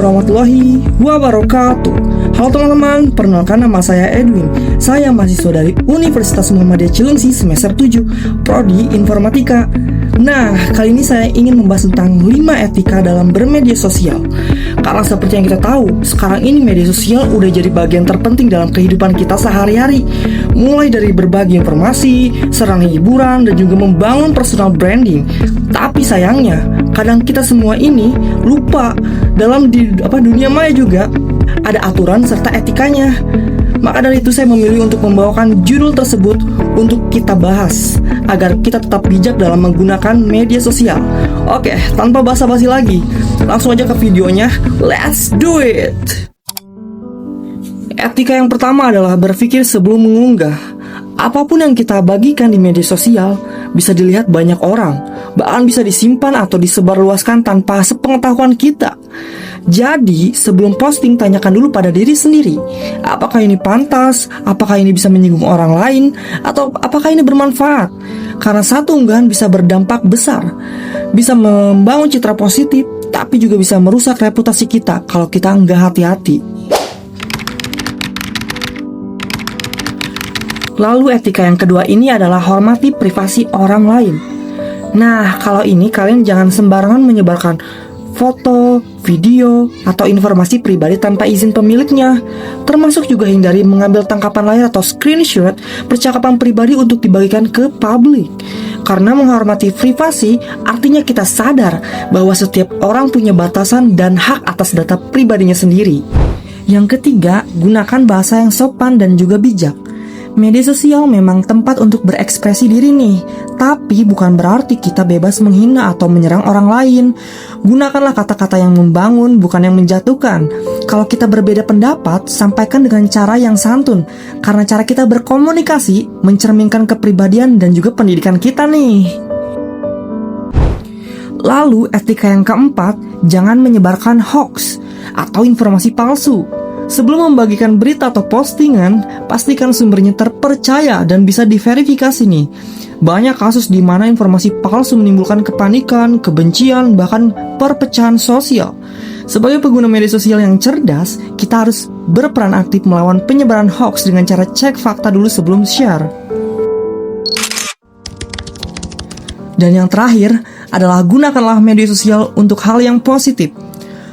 warahmatullahi wabarakatuh. Halo teman-teman, perkenalkan nama saya Edwin. Saya mahasiswa dari Universitas Muhammadiyah Cilengsi semester 7, Prodi Informatika. Nah, kali ini saya ingin membahas tentang 5 etika dalam bermedia sosial. Karena seperti yang kita tahu, sekarang ini media sosial udah jadi bagian terpenting dalam kehidupan kita sehari-hari. Mulai dari berbagi informasi, sarana hiburan, dan juga membangun personal branding. Tapi sayangnya, kadang kita semua ini lupa dalam dunia maya juga ada aturan serta etikanya. Maka dari itu saya memilih untuk membawakan judul tersebut untuk kita bahas agar kita tetap bijak dalam menggunakan media sosial. Oke, tanpa basa-basi lagi, langsung aja ke videonya. Let's do it! Etika yang pertama adalah berpikir sebelum mengunggah. Apapun yang kita bagikan di media sosial bisa dilihat banyak orang, bahkan bisa disimpan atau disebarluaskan tanpa sepengetahuan kita. Jadi, sebelum posting, tanyakan dulu pada diri sendiri, apakah ini pantas, apakah ini bisa menyinggung orang lain, atau apakah ini bermanfaat. Karena satu unggahan bisa berdampak besar, bisa membangun citra positif, tapi juga bisa merusak reputasi kita kalau kita nggak hati-hati. Lalu etika yang kedua ini adalah hormati privasi orang lain. Nah, kalau ini kalian jangan sembarangan menyebarkan foto, video, atau informasi pribadi tanpa izin pemiliknya. Termasuk juga hindari mengambil tangkapan layar atau screenshot percakapan pribadi untuk dibagikan ke publik. Karena menghormati privasi artinya kita sadar bahwa setiap orang punya batasan dan hak atas data pribadinya sendiri. Yang ketiga, gunakan bahasa yang sopan dan juga bijak. Media sosial memang tempat untuk berekspresi diri nih, tapi bukan berarti kita bebas menghina atau menyerang orang lain. Gunakanlah kata-kata yang membangun, bukan yang menjatuhkan. Kalau kita berbeda pendapat, sampaikan dengan cara yang santun, karena cara kita berkomunikasi mencerminkan kepribadian dan juga pendidikan kita nih. Lalu etika yang keempat, jangan menyebarkan hoax atau informasi palsu. Sebelum membagikan berita atau postingan, pastikan sumbernya terpercaya dan bisa diverifikasi nih. Banyak kasus di mana informasi palsu menimbulkan kepanikan, kebencian, bahkan perpecahan sosial. Sebagai pengguna media sosial yang cerdas, kita harus berperan aktif melawan penyebaran hoax dengan cara cek fakta dulu sebelum share. Dan yang terakhir adalah gunakanlah media sosial untuk hal yang positif.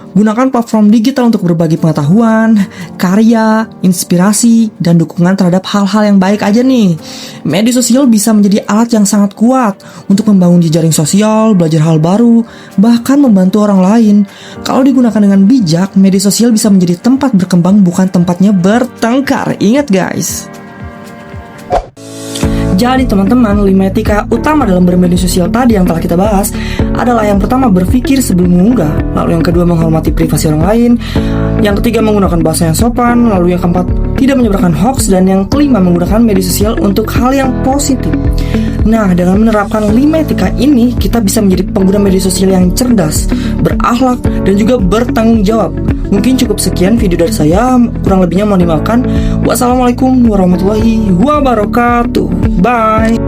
Gunakan platform digital untuk berbagi pengetahuan, karya, inspirasi, dan dukungan terhadap hal-hal yang baik aja nih. Media sosial bisa menjadi alat yang sangat kuat untuk membangun jejaring sosial, belajar hal baru, bahkan membantu orang lain. Kalau digunakan dengan bijak, media sosial bisa menjadi tempat berkembang, bukan tempatnya bertengkar. Ingat guys. Jadi teman-teman, 5 etika utama dalam bermedia sosial tadi yang telah kita bahas adalah yang pertama berpikir sebelum mengunggah, lalu yang kedua menghormati privasi orang lain, yang ketiga menggunakan bahasa yang sopan, lalu yang keempat tidak menyebarkan hoax, dan yang kelima menggunakan media sosial untuk hal yang positif. Nah, dengan menerapkan 5 etika ini, kita bisa menjadi pengguna media sosial yang cerdas, berakhlak, dan juga bertanggung jawab. Mungkin cukup sekian video dari saya, kurang lebihnya mohon dimaafkan. Wassalamualaikum warahmatullahi wabarakatuh. Bye.